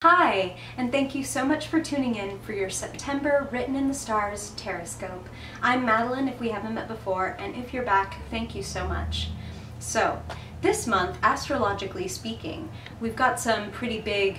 Hi, and thank you so much for tuning in for your September Written in the Stars Horoscope. I'm Madeline if we haven't met before, and if you're back, thank you so much. So, this month, astrologically speaking, we've got some pretty big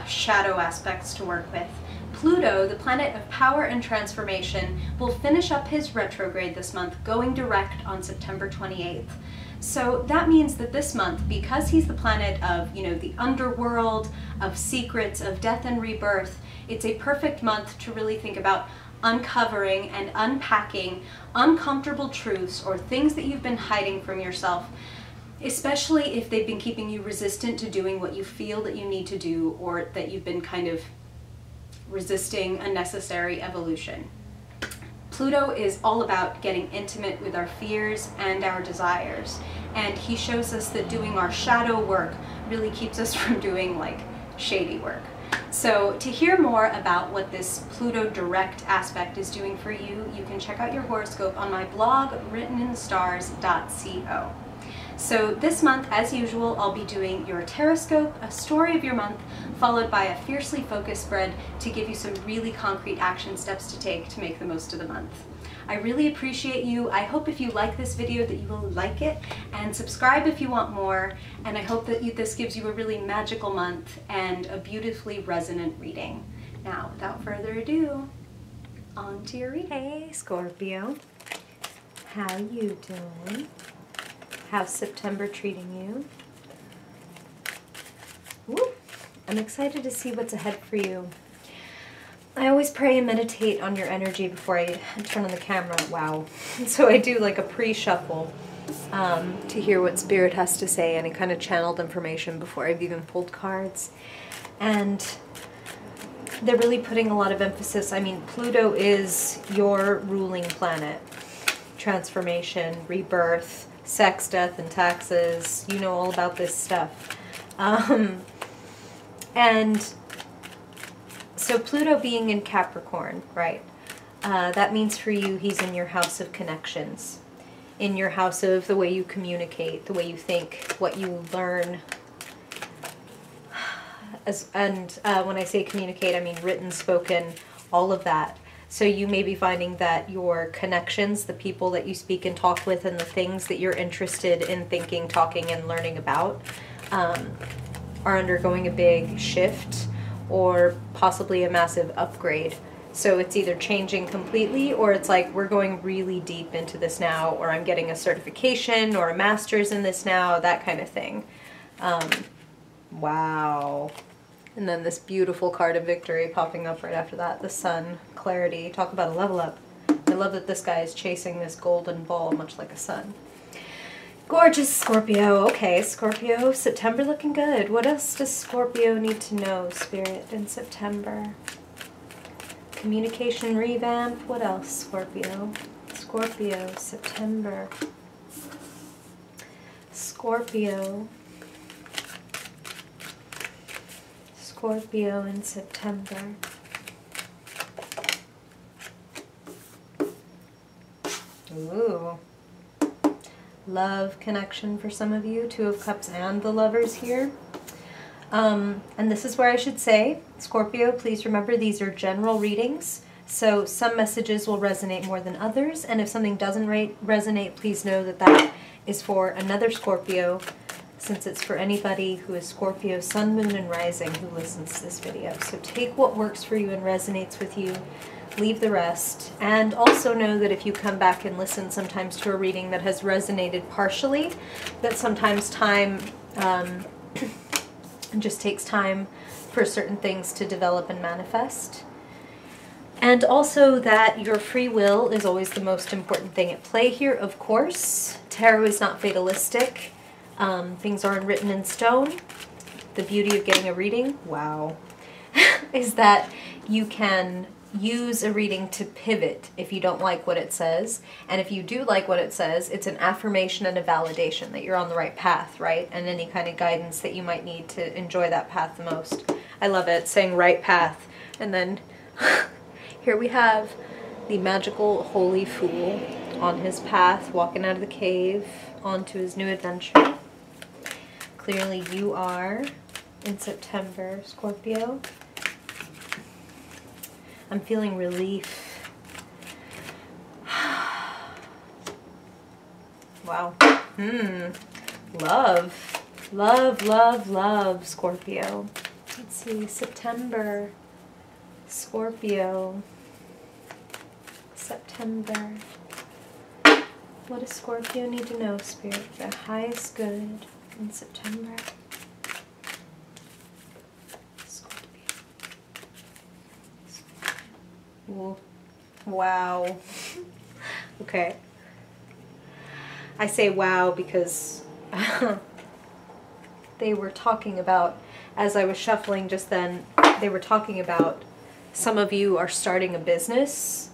shadow aspects to work with. Pluto, the planet of power and transformation, will finish up his retrograde this month, going direct on September 28th. So that means that this month, because he's the planet of, the underworld, of secrets, of death and rebirth, it's a perfect month to really think about uncovering and unpacking uncomfortable truths or things that you've been hiding from yourself, especially if they've been keeping you resistant to doing what you feel that you need to do, or that you've been kind of resisting a necessary evolution. Pluto is all about getting intimate with our fears and our desires, and he shows us that doing our shadow work really keeps us from doing shady work. So to hear more about what this Pluto direct aspect is doing for you, you can check out your horoscope on my blog, writteninthestars.co. So this month, as usual, I'll be doing your horoscope, a story of your month, followed by a fiercely focused spread to give you some really concrete action steps to take to make the most of the month. I really appreciate you. I hope if you like this video that you will like it, and subscribe if you want more, and I hope that this gives you a really magical month and a beautifully resonant reading. Now, without further ado, on to your reading. Hey Scorpio, how you doing? How's September treating you? Woo. I'm excited to see what's ahead for you. I always pray and meditate on your energy before I turn on the camera. Wow. So I do like a pre-shuffle to hear what Spirit has to say, any kind of channeled information before I've even pulled cards. And they're really putting a lot of emphasis. I mean, Pluto is your ruling planet. Transformation, rebirth, sex, death, and taxes. You know all about this stuff. And so Pluto being in Capricorn, right? That means for you, he's in your house of connections, in your house of the way you communicate, the way you think, what you learn. When I say communicate, I mean written, spoken, all of that. So you may be finding that your connections, the people that you speak and talk with, and the things that you're interested in thinking, talking, and learning about are undergoing a big shift or possibly a massive upgrade. So it's either changing completely, or it's like we're going really deep into this now, or I'm getting a certification or a master's in this now, that kind of thing. Wow. And then this beautiful card of victory popping up right after that. The sun, clarity. Talk about a level up. I love that this guy is chasing this golden ball, much like a sun. Gorgeous, Scorpio. Okay, Scorpio, September looking good. What else does Scorpio need to know, Spirit, in September? Communication revamp. What else, Scorpio? Scorpio, September. Scorpio. Scorpio in September. Ooh. Love connection for some of you. Two of Cups and the Lovers here. And this is where I should say, Scorpio, please remember these are general readings. So some messages will resonate more than others. And if something doesn't resonate, please know that that is for another Scorpio, since it's for anybody who is Scorpio, Sun, Moon, and Rising who listens to this video. So take what works for you and resonates with you, leave the rest. And also know that if you come back and listen sometimes to a reading that has resonated partially, that sometimes time just takes time for certain things to develop and manifest. And also that your free will is always the most important thing at play here, of course. Tarot is not fatalistic. Things aren't written in stone. The beauty of getting a reading, wow, is that you can use a reading to pivot if you don't like what it says. And if you do like what it says, it's an affirmation and a validation that you're on the right path, right? And any kind of guidance that you might need to enjoy that path the most. I love it, saying right path. And then here we have the magical holy fool on his path, walking out of the cave onto his new adventure. Clearly you are in September, Scorpio. I'm feeling relief. Wow. Love. Love, love, love, Scorpio. Let's see, September, Scorpio. September. What does Scorpio need to know, Spirit? The highest good in September. Scorpio. Ooh. Wow. Okay. I say wow because they were talking about, as I was shuffling just then, they were talking about some of you are starting a business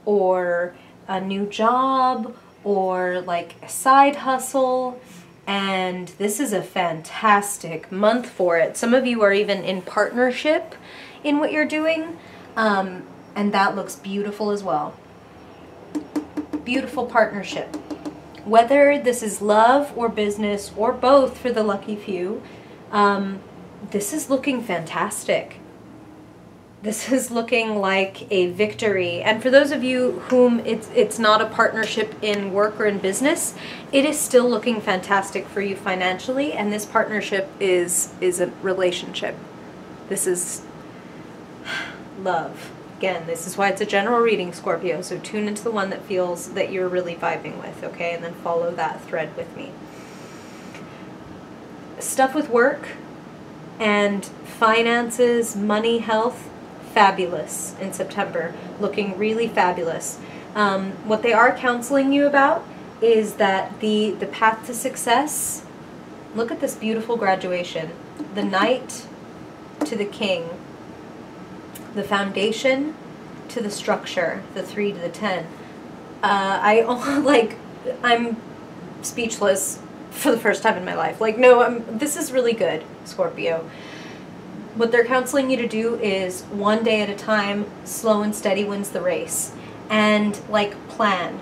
or a new job or like a side hustle, and this is a fantastic month for it. Some of you are even in partnership in what you're doing, and that looks beautiful as well. Beautiful partnership. Whether this is love or business or both for the lucky few, this is looking fantastic. This is looking like a victory. And for those of you whom it's not a partnership in work or in business, it is still looking fantastic for you financially, and this partnership is a relationship. This is love. Again, this is why it's a general reading, Scorpio, so tune into the one that feels that you're really vibing with, okay? And then follow that thread with me. Stuff with work and finances, money, health, fabulous in September. Looking really fabulous. What they are counseling you about is that the path to success, look at this beautiful graduation. The Knight to the King. The foundation to the structure, the 3 to the 10. I'm speechless for the first time in my life. Like, no, this is really good, Scorpio. What they're counseling you to do is one day at a time, slow and steady wins the race. And like plan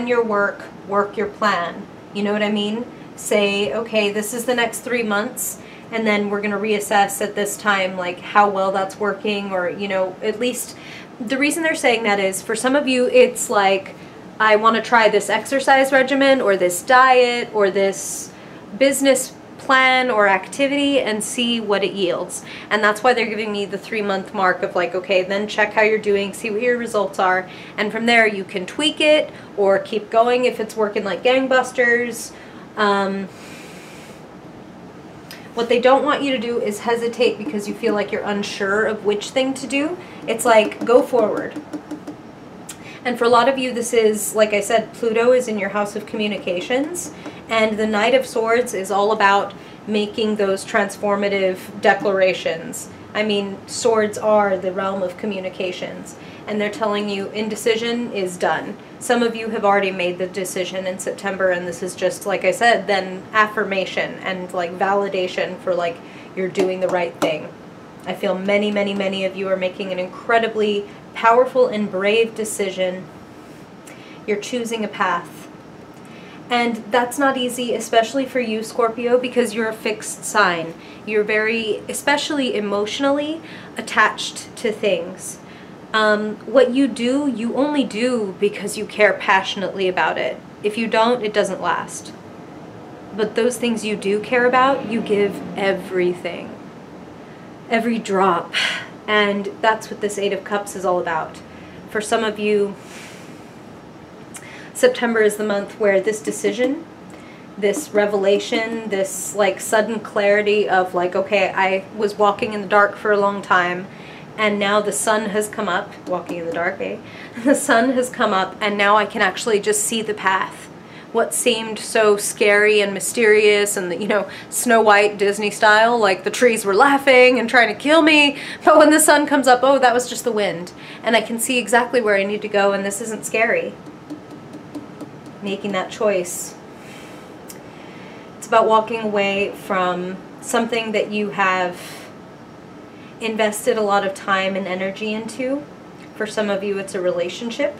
your work, work your plan. You know what I mean? Say, okay, this is the next 3 months, and then we're going to reassess at this time, like how well that's working, or, you know, at least the reason they're saying that is for some of you, it's like, I want to try this exercise regimen or this diet or this business plan or activity and see what it yields. And that's why they're giving me the 3-month mark of like, okay, then check how you're doing, see what your results are. And from there you can tweak it or keep going if it's working like gangbusters. What they don't want you to do is hesitate because you feel like you're unsure of which thing to do. It's like, go forward. And for a lot of you, this is, like I said, Pluto is in your house of communications, and the Knight of Swords is all about making those transformative declarations. I mean, swords are the realm of communications, and they're telling you indecision is done. Some of you have already made the decision in September, and this is just, like I said, then affirmation and like validation for like you're doing the right thing. I feel many, many, many of you are making an incredibly powerful and brave decision. You're choosing a path. And that's not easy, especially for you, Scorpio, because you're a fixed sign. You're very, especially emotionally, attached to things. What you do, you only do because you care passionately about it. If you don't, it doesn't last. But those things you do care about, you give everything. Every drop. And that's what this 8 of Cups is all about. For some of you, September is the month where this decision, this revelation, this like sudden clarity of like, okay, I was walking in the dark for a long time, and now the sun has come up, walking in the dark, eh? The sun has come up, and now I can actually just see the path. What seemed so scary and mysterious and, you know, Snow White Disney style, like the trees were laughing and trying to kill me, but when the sun comes up, oh, that was just the wind. And I can see exactly where I need to go, and this isn't scary. Making that choice. It's about walking away from something that you have invested a lot of time and energy into. For some of you, it's a relationship.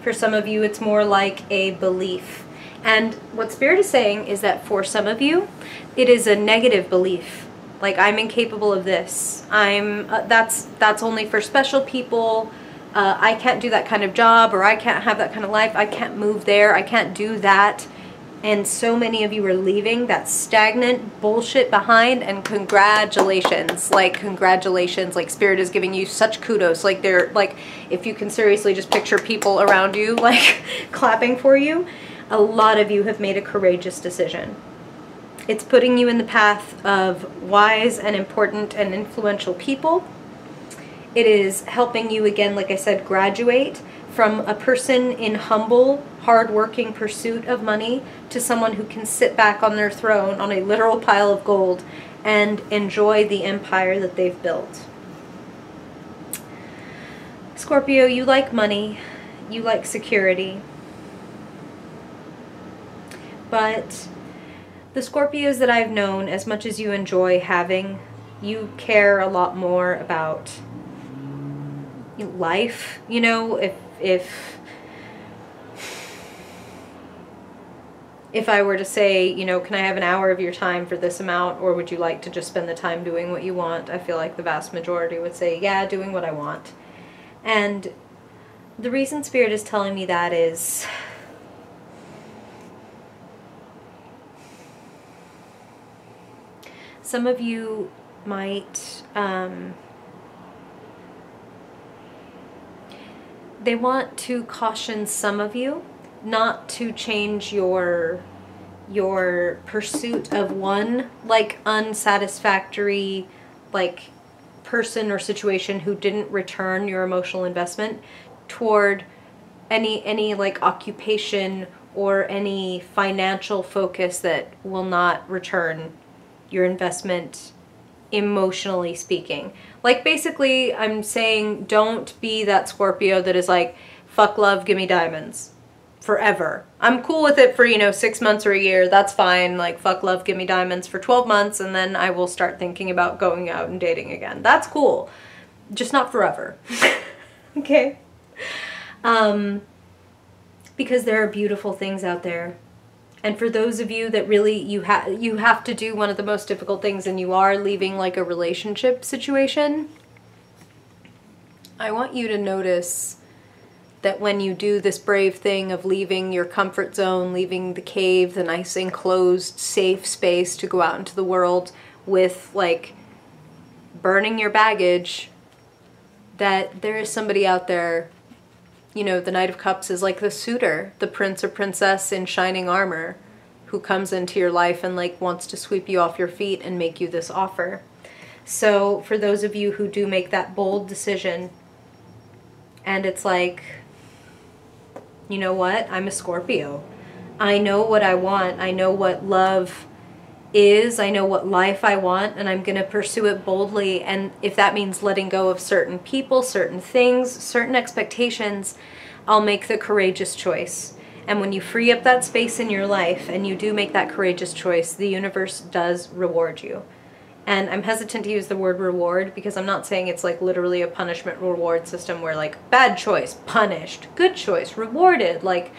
For some of you, it's more like a belief. And what Spirit is saying is that for some of you, it is a negative belief. Like, I'm incapable of this. That's only for special people. I can't do that kind of job, or I can't have that kind of life. I can't move there. I can't do that. And so many of you are leaving that stagnant bullshit behind, and congratulations. Like, congratulations. Like, Spirit is giving you such kudos. Like, they're, like, if you can seriously just picture people around you, like, clapping for you, a lot of you have made a courageous decision. It's putting you in the path of wise and important and influential people. It is helping you, again, like I said, graduate from a person in humble, hard-working pursuit of money to someone who can sit back on their throne on a literal pile of gold and enjoy the empire that they've built. Scorpio, you like money, you like security, but the Scorpios that I've known, as much as you enjoy having, you care a lot more about life. You know, if I were to say, you know, can I have an hour of your time for this amount, or would you like to just spend the time doing what you want? I feel like the vast majority would say, yeah, doing what I want. And the reason Spirit is telling me that is, some of you might, they want to caution some of you not to change your pursuit of one, like, unsatisfactory, like, person or situation who didn't return your emotional investment toward any like occupation or any financial focus that will not return your investment, emotionally speaking. Like, basically, I'm saying don't be that Scorpio that is like, fuck love, give me diamonds forever. I'm cool with it for, you know, 6 months or a year. That's fine. Like, fuck love, give me diamonds for 12 months, and then I will start thinking about going out and dating again. That's cool. Just not forever. Okay? Because there are beautiful things out there. And for those of you that really, you have to do one of the most difficult things, and you are leaving like a relationship situation, I want you to notice that when you do this brave thing of leaving your comfort zone, leaving the cave, the nice enclosed, safe space to go out into the world with, like, burning your baggage, that there is somebody out there. You know, the Knight of Cups is like the suitor, the prince or princess in shining armor who comes into your life and, like, wants to sweep you off your feet and make you this offer. So for those of you who do make that bold decision, and it's like, you know what? I'm a Scorpio. I know what I want. I know what love is. I know what life I want, and I'm going to pursue it boldly. And if that means letting go of certain people, certain things, certain expectations, I'll make the courageous choice. And when you free up that space in your life and you do make that courageous choice, the universe does reward you. And I'm hesitant to use the word reward because I'm not saying it's like literally a punishment reward system where, like, bad choice, punished, good choice, rewarded. Like,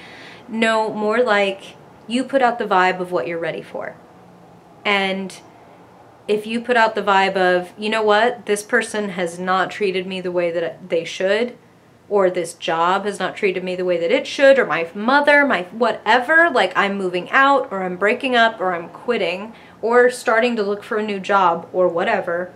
no, more like you put out the vibe of what you're ready for. And if you put out the vibe of, you know what, this person has not treated me the way that they should, or this job has not treated me the way that it should, or my mother, my whatever, like, I'm moving out, or I'm breaking up, or I'm quitting, or starting to look for a new job, or whatever,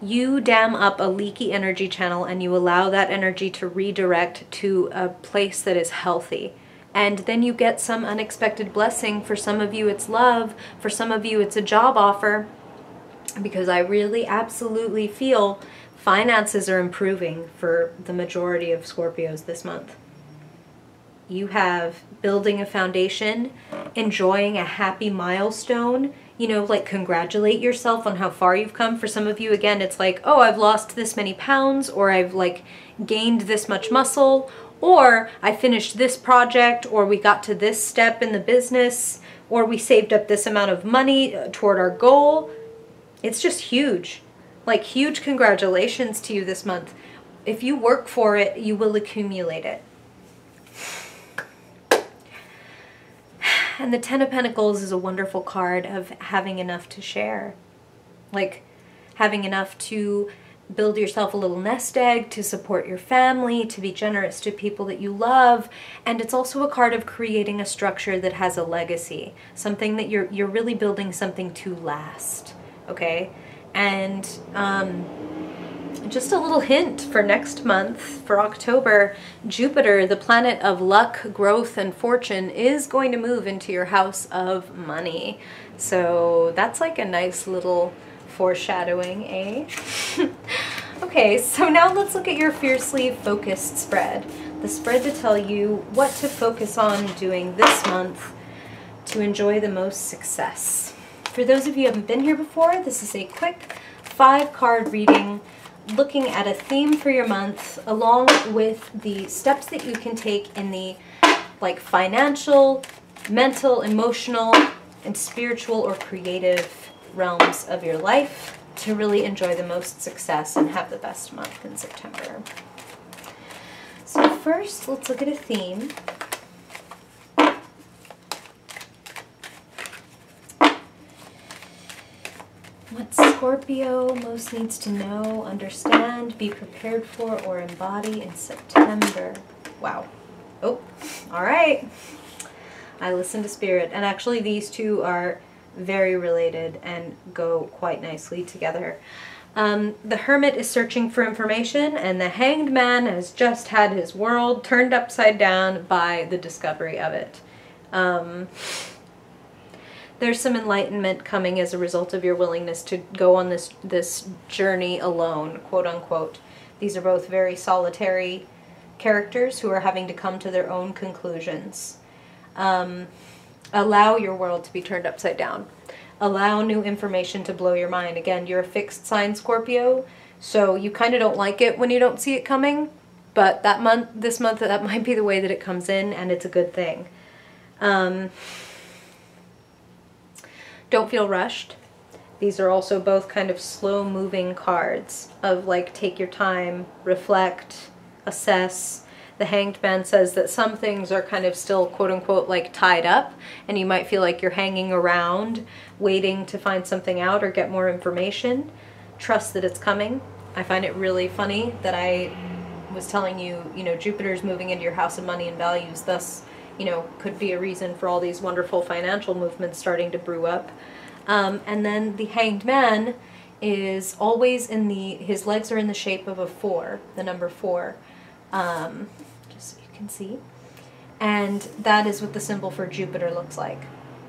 you dam up a leaky energy channel and you allow that energy to redirect to a place that is healthy. And then you get some unexpected blessing. For some of you it's love, for some of you it's a job offer, because I really absolutely feel finances are improving for the majority of Scorpios this month. You have building a foundation, enjoying a happy milestone, you know, like, congratulate yourself on how far you've come. For some of you, again, it's like, oh, I've lost this many pounds, or I've, like, gained this much muscle, or I finished this project, or we got to this step in the business, or we saved up this amount of money toward our goal. It's just huge. Like, huge congratulations to you this month. If you work for it, you will accumulate it. And the Ten of Pentacles is a wonderful card of having enough to share. like having enough to build yourself a little nest egg, to support your family, to be generous to people that you love. And it's also a card of creating a structure that has a legacy, something that you're really building something to last, okay? And just a little hint for next month, for October, Jupiter, the planet of luck, growth, and fortune, is going to move into your house of money. So that's like a nice little foreshadowing, eh? Okay, so now let's look at your fiercely focused spread. The spread to tell you what to focus on doing this month to enjoy the most success. For those of you who haven't been here before, this is a quick 5-card reading looking at a theme for your month, along with the steps that you can take in the like financial, mental, emotional, and spiritual or creative realms of your life to really enjoy the most success and have the best month in September. So first, let's look at a theme. What Scorpio most needs to know, understand, be prepared for, or embody in September. Wow. Oh, all right. I listen to Spirit. And actually these two are very related and go quite nicely together. The Hermit is searching for information, and the Hanged Man has just had his world turned upside down by the discovery of it. There's some enlightenment coming as a result of your willingness to go on this journey alone, quote unquote. These are both very solitary characters who are having to come to their own conclusions. Allow your world to be turned upside down. Allow new information to blow your mind. Again, you're a fixed sign Scorpio, so you kind of don't like it when you don't see it coming, but this month, that might be the way that it comes in, and it's a good thing. Don't feel rushed. These are also both kind of slow-moving cards of like take your time, reflect, assess. The Hanged Man says that some things are kind of still quote-unquote like tied up, and you might feel like you're hanging around waiting to find something out or get more information. Trust that it's coming. I find it really funny that I was telling you, you know, Jupiter's moving into your house of money and values, thus, you know, could be a reason for all these wonderful financial movements starting to brew up. And then the Hanged Man is always in his legs are in the shape of a 4, the number 4. Just so you can see. And that is what the symbol for Jupiter looks like.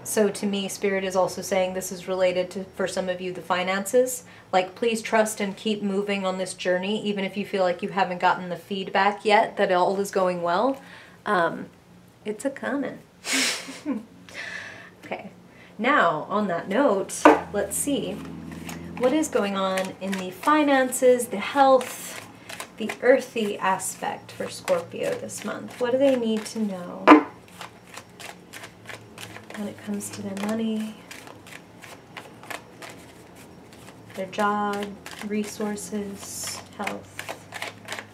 So to me, Spirit is also saying this is related to, for some of you, the finances. Like, please trust and keep moving on this journey, even if you feel like you haven't gotten the feedback yet that all is going well. It's a coming. Okay. Now, on that note, let's see what is going on in the finances, the health, the earthy aspect for Scorpio this month. What do they need to know when it comes to their money, their job, resources, health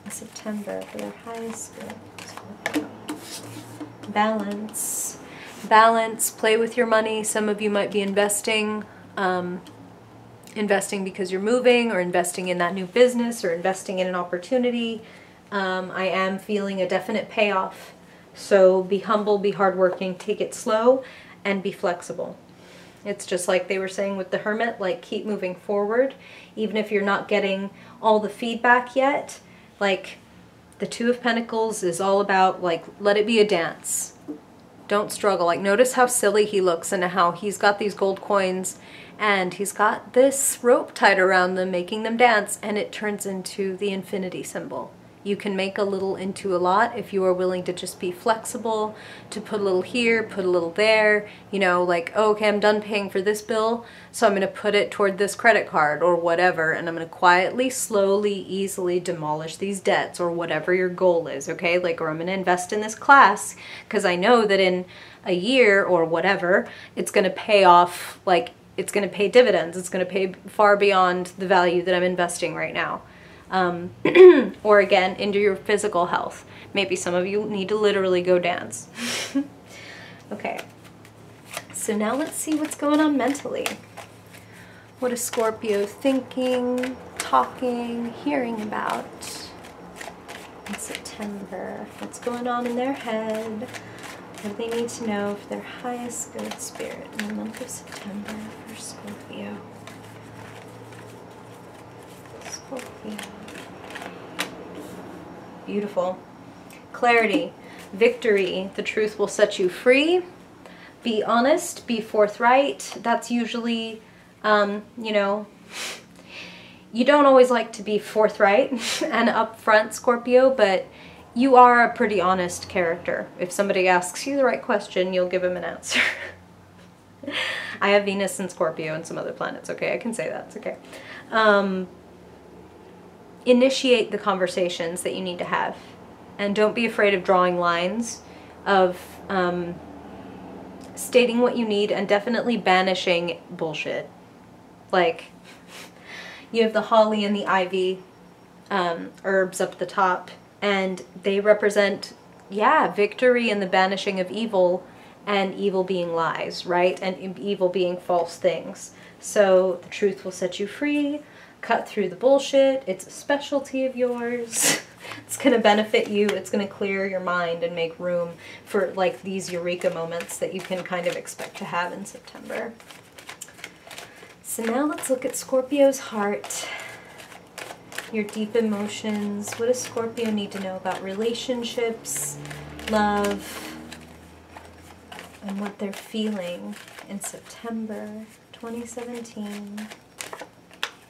in September for their highest good, Scorpio? Balance. Balance, play with your money. Some of you might be investing, investing because you're moving, or investing in that new business, or investing in an opportunity. I am feeling a definite payoff. So be humble, be hardworking, take it slow, and be flexible. It's just like they were saying with the Hermit, like keep moving forward, even if you're not getting all the feedback yet. Like the Two of Pentacles is all about like, let it be a dance. Don't struggle. Like notice how silly he looks and how he's got these gold coins and he's got this rope tied around them, making them dance, and it turns into the infinity symbol. You can make a little into a lot if you are willing to just be flexible, to put a little here, put a little there, you know, like, oh, okay, I'm done paying for this bill, so I'm going to put it toward this credit card or whatever, and I'm going to quietly, slowly, easily demolish these debts or whatever your goal is, okay? Like, or I'm going to invest in this class because I know that in a year or whatever, it's going to pay off, like, it's going to pay dividends. It's going to pay far beyond the value that I'm investing right now. Or again, into your physical health. Maybe some of you need to literally go dance. Okay, so now let's see what's going on mentally. What is Scorpio thinking, talking, hearing about in September? What's going on in their head? What do they need to know for their highest good spirit in the month of September for Scorpio? Scorpio. Beautiful. Clarity, victory, the truth will set you free. Be honest, be forthright. That's usually, you know, you don't always like to be forthright and upfront, Scorpio, but you are a pretty honest character. If somebody asks you the right question, you'll give them an answer. I have Venus and Scorpio and some other planets, okay? I can say that, it's okay. Initiate the conversations that you need to have. And don't be afraid of drawing lines, of stating what you need, and definitely banishing bullshit. Like, you have the holly and the ivy herbs up at the top, and they represent, yeah, victory and the banishing of evil, and evil being lies, right? And evil being false things. So the truth will set you free. Cut through the bullshit. It's a specialty of yours. It's going to benefit you. It's going to clear your mind and make room for like these eureka moments that you can kind of expect to have in September. So now let's look at Scorpio's heart. Your deep emotions. What does Scorpio need to know about relationships, love, and what they're feeling in September 2017?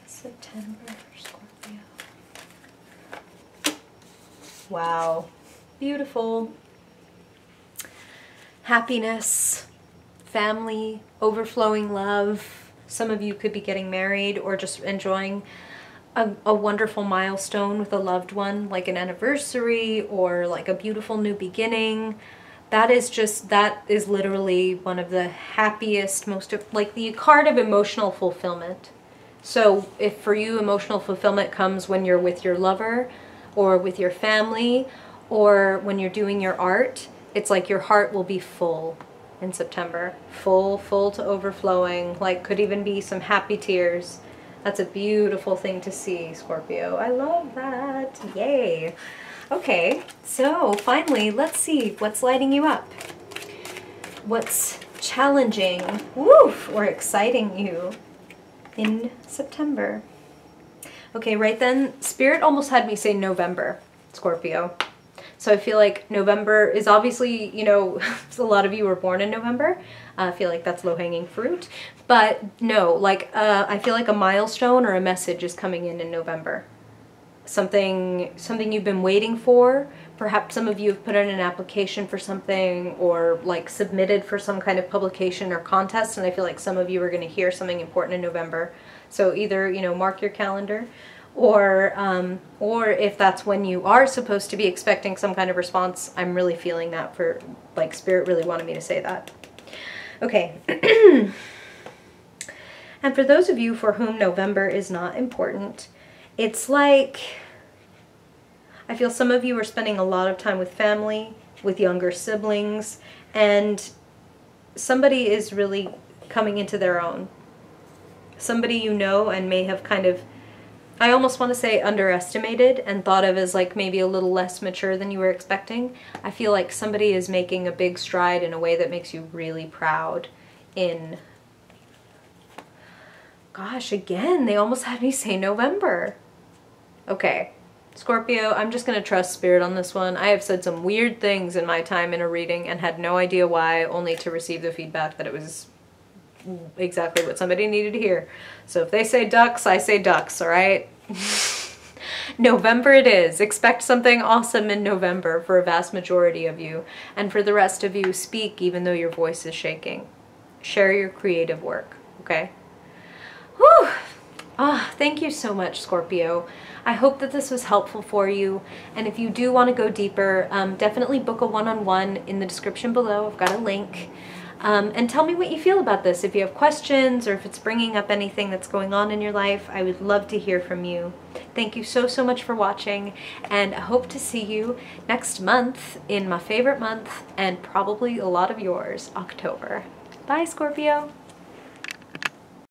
September for Scorpio. Wow. Beautiful. Happiness, family, overflowing love. Some of you could be getting married or just enjoying a wonderful milestone with a loved one, like an anniversary or like a beautiful new beginning. That is literally one of the happiest, most, like the card of emotional fulfillment. So if for you emotional fulfillment comes when you're with your lover or with your family or when you're doing your art, it's like your heart will be full in September. Full to overflowing, like could even be some happy tears. That's a beautiful thing to see, Scorpio. I love that. Yay. Okay, so finally, let's see what's lighting you up. What's challenging, woof, or exciting you in September. Okay, right then, Spirit almost had me say November, Scorpio. So I feel like November is obviously, you know, a lot of you were born in November. I feel like that's low-hanging fruit. But no, like, I feel like a milestone or a message is coming in November. Something you've been waiting for. Perhaps some of you have put in an application for something or like submitted for some kind of publication or contest, and I feel like some of you are going to hear something important in November. So either, you know, mark your calendar, or if that's when you are supposed to be expecting some kind of response, I'm really feeling that for, like, Spirit really wanted me to say that. Okay. And for those of you for whom November is not important, it's like, I feel some of you are spending a lot of time with family, with younger siblings, and somebody is really coming into their own. Somebody you know and may have kind of, I almost want to say underestimated and thought of as like maybe a little less mature than you were expecting. I feel like somebody is making a big stride in a way that makes you really proud in, gosh, again, they almost had me say November. Okay, Scorpio, I'm just going to trust Spirit on this one. I have said some weird things in my time in a reading and had no idea why, only to receive the feedback that it was exactly what somebody needed to hear. So if they say ducks, I say ducks, all right? November it is. Expect something awesome in November for a vast majority of you. And for the rest of you, speak even though your voice is shaking. Share your creative work, okay? Whew! Ah, thank you so much, Scorpio. I hope that this was helpful for you. And if you do want to go deeper, definitely book a one-on-one in the description below. I've got a link. And tell me what you feel about this. If you have questions or if it's bringing up anything that's going on in your life, I would love to hear from you. Thank you so, so much for watching, and I hope to see you next month in my favorite month and probably a lot of yours, October. Bye, Scorpio.